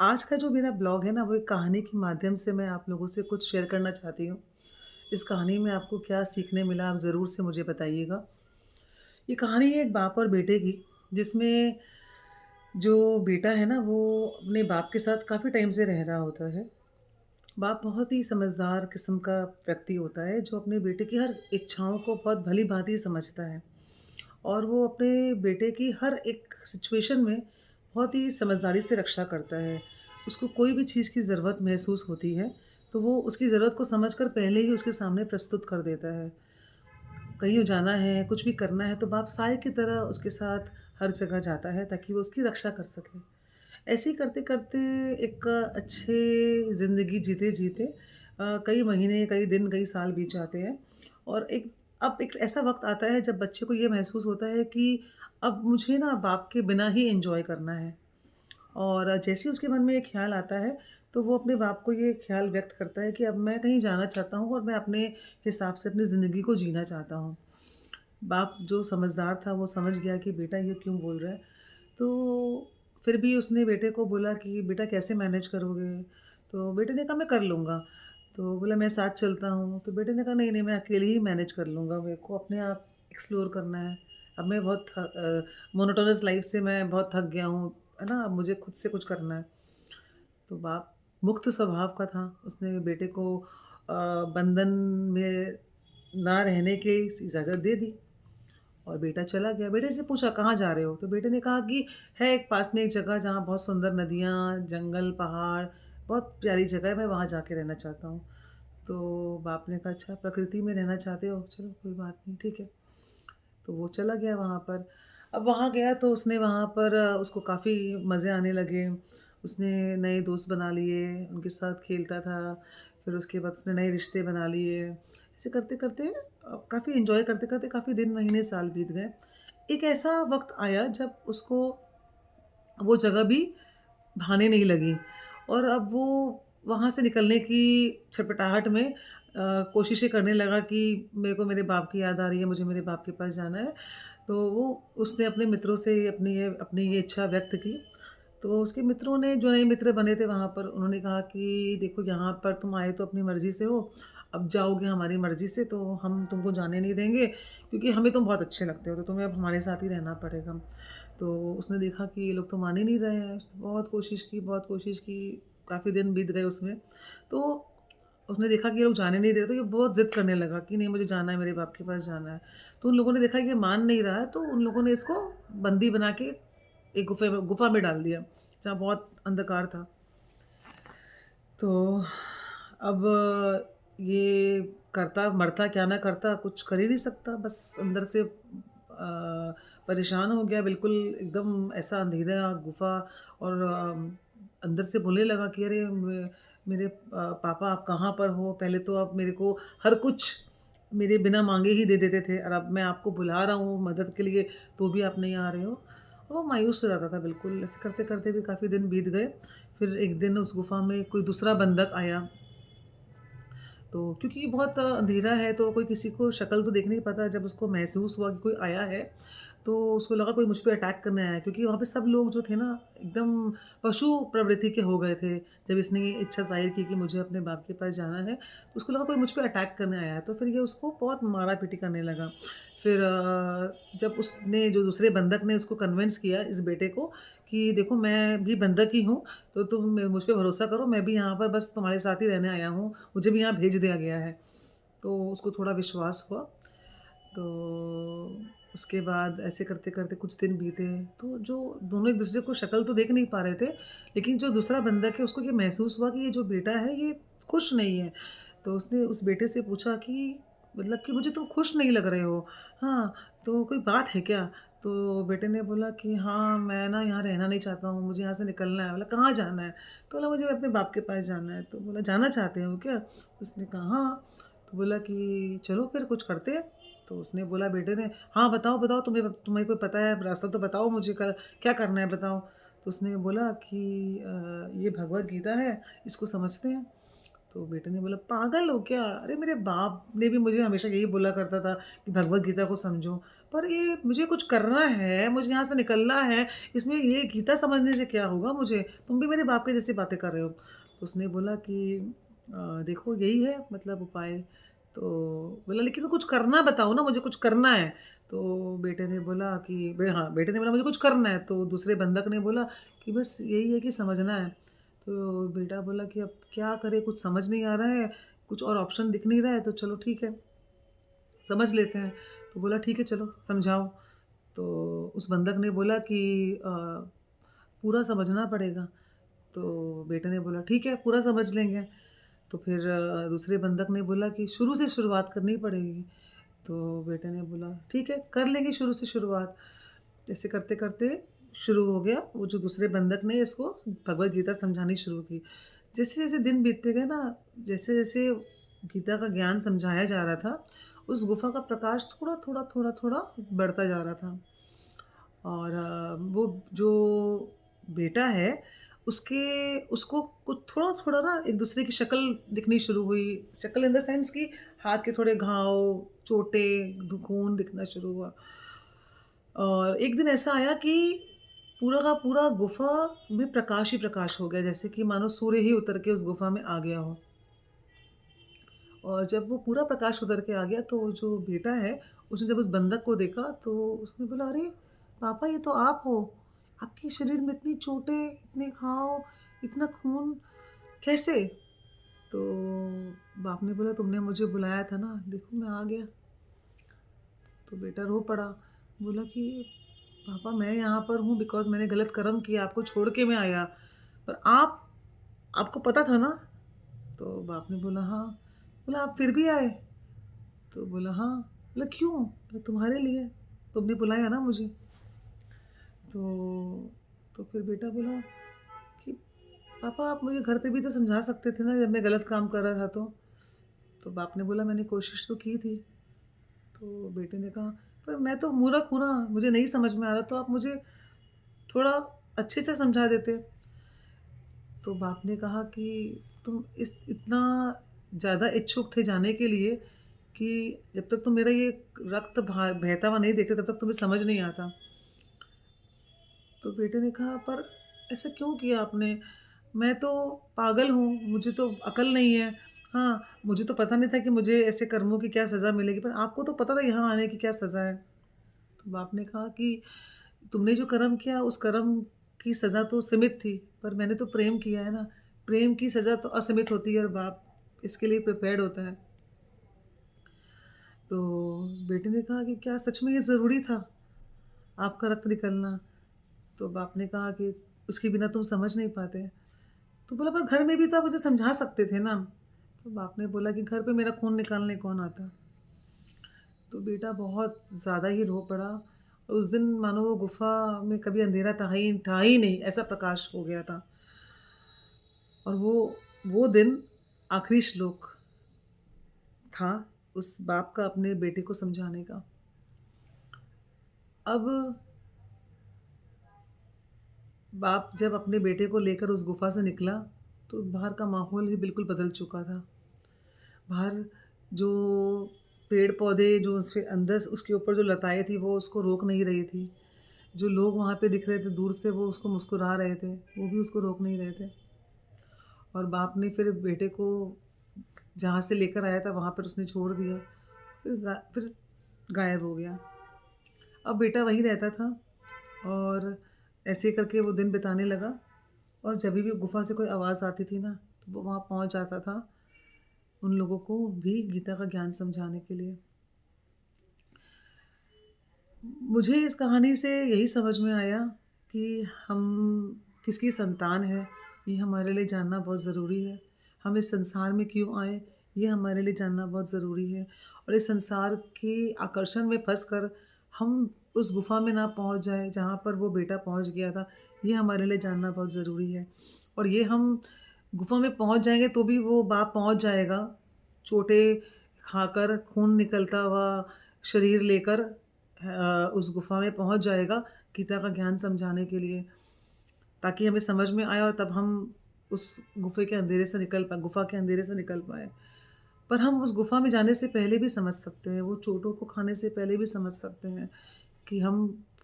आज का जो मेरा ब्लॉग है ना, वो एक कहानी के माध्यम से मैं आप लोगों से कुछ शेयर करना चाहती हूँ। इस कहानी में आपको क्या सीखने मिला, आप ज़रूर से मुझे बताइएगा। ये कहानी है एक बाप और बेटे की, जिसमें जो बेटा है ना, वो अपने बाप के साथ काफ़ी टाइम से रह रहा होता है। बाप बहुत ही समझदार किस्म का व्यक्ति होता है, जो अपने बेटे की हर इच्छाओं को बहुत भली-भाँति समझता है और वो अपने बेटे की हर एक सिचुएशन में बहुत ही समझदारी से रक्षा करता है। उसको कोई भी चीज़ की ज़रूरत महसूस होती है, तो वो उसकी ज़रूरत को समझकर पहले ही उसके सामने प्रस्तुत कर देता है। कहीं जाना है, कुछ भी करना है, तो बाप साए की तरह उसके साथ हर जगह जाता है ताकि वो उसकी रक्षा कर सके। ऐसे ही करते-करते एक अच्छे ज़िंदगी जीते-जीते कई महीने, कई दिन, कई साल बीत जाते हैं और अब एक ऐसा वक़्त आता है जब बच्चे को ये महसूस होता है कि अब मुझे ना बाप के बिना ही एन्जॉय करना है। और जैसे ही उसके मन में ये ख़्याल आता है, तो वो अपने बाप को ये ख़्याल व्यक्त करता है कि अब मैं कहीं जाना चाहता हूँ और मैं अपने हिसाब से अपनी ज़िंदगी को जीना चाहता हूँ। बाप जो समझदार था, वो समझ गया कि बेटा ये क्यों बोल रहा है। तो फिर भी उसने बेटे को बोला कि बेटा कैसे मैनेज करोगे? तो बेटे ने कहा मैं कर लूँगा। तो बोला मैं साथ चलता हूँ। तो बेटे ने कहा नहीं, नहीं मैं अकेले ही मैनेज कर लूँगा, मेरे को अपने आप एक्सप्लोर करना है। अब मैं बहुत मोनोटोनस लाइफ़ से मैं बहुत थक गया हूँ, है ना? अब मुझे खुद से कुछ करना है। तो बाप मुक्त स्वभाव का था, उसने बेटे को बंधन में ना रहने की इजाज़त दे दी। और बेटा चला गया। बेटे से पूछा कहाँ जा रहे हो? तो बेटे ने कहा कि है एक पास में एक जगह जहाँ बहुत सुंदर नदियाँ, जंगल, पहाड़, बहुत प्यारी जगह है, मैं वहाँ जाके रहना चाहता हूँ। तो बाप ने कहा अच्छा प्रकृति में रहना चाहते हो? चलो कोई बात नहीं, ठीक है। तो वो चला गया वहाँ पर। अब वहाँ गया तो उसने वहाँ पर उसको काफ़ी मज़े आने लगे। उसने नए दोस्त बना लिए, उनके साथ खेलता था। फिर उसके बाद उसने नए रिश्ते बना लिए। ऐसे करते-करते काफ़ी एन्जॉय करते-करते काफ़ी दिन, महीने, साल बीत गए। एक ऐसा वक़्त आया जब उसको वो जगह भी भाने नहीं लगी और अब वो वहाँ से निकलने की छटपटाहट में कोशिशें करने लगा कि मेरे को मेरे बाप की याद आ रही है, मुझे मेरे बाप के पास जाना है। तो वो उसने अपने मित्रों से अपनी ये इच्छा व्यक्त की। तो उसके मित्रों ने जो नए मित्र बने थे वहाँ पर, उन्होंने कहा कि देखो यहाँ पर तुम आए तो अपनी मर्ज़ी से हो, अब जाओगे हमारी मर्ज़ी से तो हम तुमको जाने नहीं देंगे क्योंकि हमें तुम बहुत अच्छे लगते हो, तो तुम्हें अब हमारे साथ ही रहना पड़ेगा। तो उसने देखा कि ये लोग तो मान ही नहीं रहे हैं, उसने बहुत कोशिश की, काफ़ी दिन बीत गए उसमें। तो उसने देखा कि ये लोग जाने नहीं दे रहे, तो ये बहुत ज़िद करने लगा कि नहीं मुझे जाना है, मेरे बाप के पास जाना है। तो उन लोगों ने देखा कि ये मान नहीं रहा है, तो उन लोगों ने इसको बंदी बना के एक गुफ़ा में डाल दिया, जहाँ बहुत अंधकार था। तो अब ये करता मरता क्या ना करता, कुछ कर ही नहीं सकता, बस अंदर से परेशान हो गया बिल्कुल एकदम ऐसा अंधेरा गुफ़ा और अंदर से बोलने लगा कि अरे मेरे पापा आप कहाँ पर हो? पहले तो आप मेरे को हर कुछ मेरे बिना माँगे ही दे देते थे और अब मैं आपको बुला रहा हूँ मदद के लिए, तो भी आप नहीं आ रहे हो। वो मायूस हो जाता था बिल्कुल, ऐसे करते-करते भी काफ़ी दिन बीत गए। फिर एक दिन उस गुफ़ा में कोई दूसरा बंधक आया, तो क्योंकि ये बहुत अंधेरा है तो कोई किसी को शक्ल तो देख नहीं पाता, जब उसको महसूस हुआ कि कोई आया है, तो उसको लगा कोई मुझ पे अटैक करने आया है क्योंकि वहाँ पे सब लोग जो थे ना एकदम पशु प्रवृत्ति के हो गए थे। जब इसने ये इच्छा ज़ाहिर की कि मुझे अपने बाप के पास जाना है, तो उसको लगा कोई मुझ पे अटैक करने आया है, तो फिर ये उसको बहुत मारा-पीटी करने लगा। फिर जब उसने जो दूसरे बंधक ने उसको कन्विंस किया इस बेटे को कि देखो मैं भी बंधक ही हूँ, तो तुम मुझ पे भरोसा करो, मैं भी यहाँ पर बस तुम्हारे साथ ही रहने आया हूँ, मुझे भी यहाँ भेज दिया गया है। तो उसको थोड़ा विश्वास हुआ, तो उसके बाद ऐसे करते-करते कुछ दिन बीते, तो जो दोनों एक-दूसरे को शक्ल तो देख नहीं पा रहे थे, लेकिन जो दूसरा बंधक है उसको ये महसूस हुआ कि ये जो बेटा है ये खुश नहीं है। तो उसने उस बेटे से पूछा कि मतलब कि मुझे तुम खुश नहीं लग रहे हो। हाँ, तो कोई बात है क्या? तो बेटे ने बोला कि हाँ, मैं ना यहाँ रहना नहीं चाहता हूँ, मुझे यहाँ से निकलना है। बोला कहाँ जाना है? तो बोला मुझे अपने बाप के पास जाना है। तो बोला जाना चाहते हो क्या? उसने कहा हाँ। तो बोला कि चलो फिर कुछ करते हैं। तो उसने बोला बेटे ने, हाँ बताओ, बताओ तुम्हें कोई पता है रास्ता तो बताओ मुझे क्या करना है बताओ? तो उसने बोला कि ये भगवत गीता है, इसको समझते हैं। तो बेटे ने बोला, "पागल हो क्या? अरे मेरे बाप ने भी मुझे हमेशा यही बोला करता था कि भगवत गीता को समझो, पर ये मुझे कुछ करना है, मुझे यहाँ से निकलना है, इसमें ये गीता समझने से क्या होगा मुझे? तुम भी मेरे बाप के जैसी बातें कर रहे हो।" तो उसने बोला कि देखो यही है मतलब उपाय। तो बोला, "लेकिन तो कुछ करना बताओ ना, मुझे कुछ करना है।" तो बेटे ने बोला कि हाँ, बेटे ने बोला, "मुझे कुछ करना है।" तो दूसरे बंधक ने बोला कि, "बस यही है कि समझना है।" तो बेटा बोला कि अब क्या करें, कुछ समझ नहीं आ रहा है, कुछ और ऑप्शन दिख नहीं रहा है, तो चलो ठीक है, समझ लेते हैं। तो बोला, "ठीक है, चलो समझाओ।" तो उस बंधक ने बोला कि पूरा समझना पड़ेगा। तो बेटे ने बोला, "ठीक है, पूरा समझ लेंगे।" तो फिर दूसरे बंधक ने बोला कि शुरू से शुरुआत करनी पड़ेगी। तो बेटे ने बोला, "ठीक है, कर लेंगे शुरू से शुरुआत।" ऐसे करते-करते शुरू हो गया, वो जो दूसरे बंधक ने इसको भगवत गीता समझानी शुरू की। जैसे-जैसे दिन बीतते गए ना, जैसे-जैसे गीता का ज्ञान समझाया जा रहा था, उस गुफ़ा का प्रकाश थोड़ा-थोड़ा, थोड़ा-थोड़ा बढ़ता जा रहा था। और वो जो बेटा है, उसको कुछ थोड़ा-थोड़ा ना एक-दूसरे की शक्ल दिखनी शुरू हुई। शक्ल इन द सेंस कि हाथ के थोड़े घाव, चोटें, खून दिखना शुरू हुआ। और एक दिन ऐसा आया कि पूरा का पूरा गुफ़ा में प्रकाश ही प्रकाश हो गया, जैसे कि मानो सूर्य ही उतर के उस गुफ़ा में आ गया हो। और जब वो पूरा प्रकाश उतर के आ गया, तो वो जो बेटा है, उसने जब उस बंधक को देखा, तो उसने बोला, "अरे! पापा ये तो आप हो। आपके शरीर में इतनी चोटें, इतने घाव, इतना खून, कैसे?" तो बाप ने बोला, "तुमने मुझे बुलाया था ना, देखो मैं आ गया।" तो बेटा रो पड़ा, बोला कि पापा मैं यहाँ पर हूँ बिकॉज़ मैंने गलत कर्म किया, आपको छोड़ के मैं आया। पर आपको पता था ना? तो बाप ने बोला हाँ। बोला आप फिर भी आए? तो बोला हाँ। बोला क्यों? बोला तुम्हारे लिए, तुमने बुलाया ना मुझे। तो फिर बेटा बोला कि पापा आप मुझे घर पे भी तो समझा सकते थे ना जब मैं गलत काम कर रहा था तो। तो बाप ने बोला मैंने कोशिश तो की थी। तो बेटे ने कहा पर मैं तो मूर्ख हूँ ना, मुझे नहीं समझ में आ रहा तो आप मुझे थोड़ा अच्छे से समझा देते। तो बाप ने कहा कि तुम इस इतना ज़्यादा इच्छुक थे जाने के लिए कि जब तक तुम मेरा ये रक्त बहता हुआ नहीं देखते तब तक तुम्हें समझ नहीं आता। तो बेटे ने कहा पर ऐसा क्यों किया आपने? मैं तो पागल हूँ, मुझे तो अकल नहीं है। हाँ, मुझे तो पता नहीं था कि मुझे ऐसे कर्मों की क्या सज़ा मिलेगी, पर आपको तो पता था यहाँ आने की क्या सज़ा है। तो बाप ने कहा कि तुमने जो कर्म किया उस कर्म की सज़ा तो सीमित थी, पर मैंने तो प्रेम किया है ना, प्रेम की सज़ा तो असीमित होती है और बाप इसके लिए प्रिपेयर्ड होता है। तो बेटे ने कहा कि क्या सच में ये ज़रूरी था, आपका रक्त निकलना? तो बाप ने कहा कि उसके बिना तुम समझ नहीं पाते। तो बोला पर घर में भी तो आप मुझे समझा सकते थे ना। तो बाप ने बोला कि घर पे मेरा खून निकालने कौन आता? तो बेटा बहुत ज़्यादा ही रो पड़ा। उस दिन मानो वो गुफ़ा में कभी अंधेरा था ही नहीं, ऐसा प्रकाश हो गया था। और वो दिन आखिरी श्लोक था उस बाप का अपने बेटे को समझाने का। अब बाप जब अपने बेटे को लेकर उस गुफ़ा से निकला, तो बाहर का माहौल ही बिल्कुल बदल चुका था। बाहर जो पेड़-पौधे जो उसके अंदर उसके ऊपर जो लताएँ थी वो उसको रोक नहीं रही थी। जो लोग वहाँ पे दिख रहे थे दूर से वो उसको मुस्कुरा रहे थे, वो भी उसको रोक नहीं रहे थे। और बाप ने फिर बेटे को जहाँ से लेकर आया था वहाँ पर उसने छोड़ दिया। फिर गायब हो गया। अब बेटा वहीं रहता था और ऐसे करके वो दिन बिताने लगा और जभी भी गुफ़ा से कोई आवाज़ आती थी ना, तो वो वहाँ पहुँच जाता था, उन लोगों को भी गीता का ज्ञान समझाने के लिए। मुझे इस कहानी से यही समझ में आया कि हम किसकी संतान हैं, ये हमारे लिए जानना बहुत ज़रूरी है। हम इस संसार में क्यों आए, ये हमारे लिए जानना बहुत ज़रूरी है। और इस संसार के आकर्षण में फँसकर हम उस गुफ़ा में ना पहुँच जाएँ, जहाँ पर वो बेटा पहुँच गया था, ये हमारे लिए जानना बहुत ज़रूरी है। और ये हम गुफ़ा में पहुँच जाएँगे तो भी वो बाप पहुँच जाएगा, चोटें खाकर, खून निकलता हुआ शरीर लेकर उस गुफ़ा में पहुँच जाएगा गीता का ज्ञान समझाने के लिए, ताकि हमें समझ में आए और तब हम उस गुफ़ा के अंधेरे से निकल पाएँ। पर हम उस गुफ़ा में जाने से पहले भी समझ सकते हैं, वो चोटों को खाने से पहले भी समझ सकते हैं कि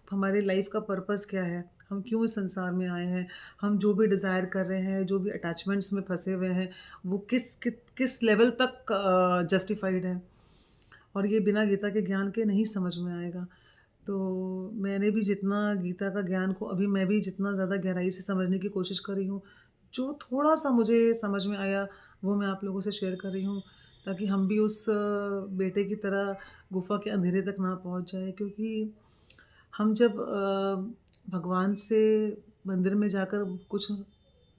हमारे लाइफ़ का पर्पस क्या है? हम क्यों इस संसार में आए हैं? हम जो भी डिज़ायर कर रहे हैं, जो भी अटैचमेंट्स में फँसे हुए हैं, वो किस लेवल तक जस्टिफाइड है? और ये बिना गीता के ज्ञान के नहीं समझ में आएगा। तो मैंने भी जितना गीता का ज्ञान को अभी मैं भी जितना ज़्यादा गहराई से समझने की कोशिश कर रही हूँ, जो थोड़ा-सा मुझे समझ में आया, वो मैं आप लोगों से शेयर कर रही हूँ, ताकि हम भी उस बेटे की तरह गुफ़ा के अंधेरे तक ना पहुँच जाएँ। क्योंकि हम जब भगवान से मंदिर में जाकर कुछ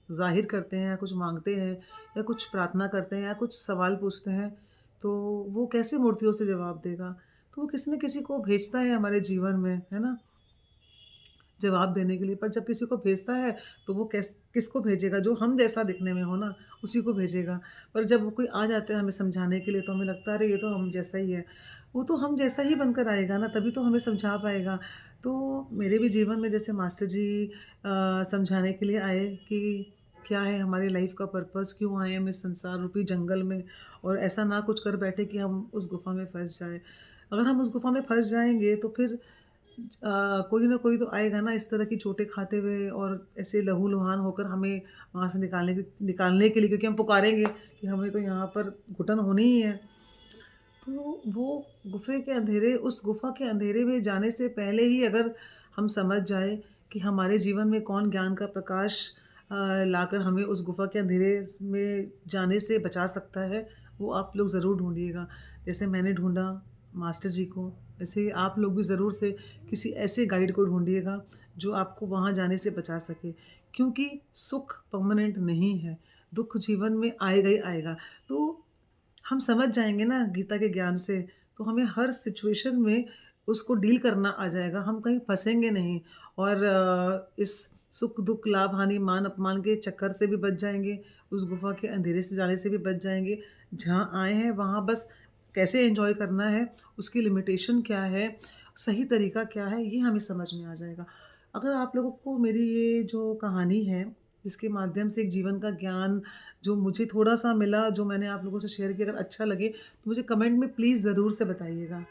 ज़ाहिर करते हैं या कुछ माँगते हैं या कुछ प्रार्थना करते हैं या कुछ सवाल पूछते हैं, तो वो कैसे मूर्तियों से जवाब देगा? तो वो किसी न किसी को भेजता है हमारे जीवन में, है ना? जवाब देने के लिए। पर जब किसी को भेजता है, तो वो किसको भेजेगा? जो हम जैसा दिखने में हो ना, उसी को भेजेगा। पर जब वो कोई आ जाता है हमें समझाने के लिए, तो हमें लगता है अरे ये तो हम जैसा ही है। वो तो हम जैसा ही बनकर आएगा ना, तभी तो हमें समझा पाएगा। तो मेरे भी जीवन में जैसे मास्टर जी समझाने के लिए आए कि क्या है हमारी लाइफ़ का पर्पस, क्यों आए हम इस संसार रूपी जंगल में, और ऐसा ना कुछ कर बैठे कि हम उस गुफ़ा में फँस जाएँ। अगर हम उस गुफ़ा में फँस जाएँगे, तो फिर कोई ना कोई तो आएगा ना इस तरह की चोटें खाते हुए और ऐसे लहूलुहान होकर हमें वहाँ से निकालने के लिए, क्योंकि हम पुकारेंगे कि हमें तो यहाँ पर घुटन होनी ही है। तो वो उस गुफ़ा के अंधेरे में जाने से पहले ही अगर हम समझ जाएँ कि हमारे जीवन में कौन ज्ञान का प्रकाश लाकर हमें उस गुफ़ा के अंधेरे में जाने से बचा सकता है, वो आप लोग ज़रूर ढूँढिएगा। जैसे मैंने ढूँढा मास्टर जी को, वैसे ही आप लोग भी ज़रूर से किसी ऐसे गाइड को ढूँढिएगा, जो आपको वहाँ जाने से बचा सके। क्योंकि सुख परमानेंट नहीं है, दुःख जीवन में आएगा ही आएगा। तो हम समझ जाएँगे ना गीता के ज्ञान से, तो हमें हर सिचुएशन में उसको डील करना आ जाएगा, हम कहीं फँसेंगे नहीं, और इस सुख-दुःख, लाभ-हानि, मान-अपमान के चक्कर से भी बच जाएँगे, उस गुफ़ा के अंधेरे से जाने से भी बच जाएँगे। जहाँ आए हैं वहाँ बस कैसे एन्जॉय करना है, उसकी लिमिटेशन क्या है, सही तरीका क्या है, ये हमें समझ में आ जाएगा। अगर आप लोगों को मेरी ये जो कहानी है, जिसके माध्यम से एक जीवन का ज्ञान जो मुझे थोड़ा-सा मिला, जो मैंने आप लोगों से शेयर किया, अगर अच्छा लगे, तो मुझे कमेंट में प्लीज़ ज़रूर से बताइएगा।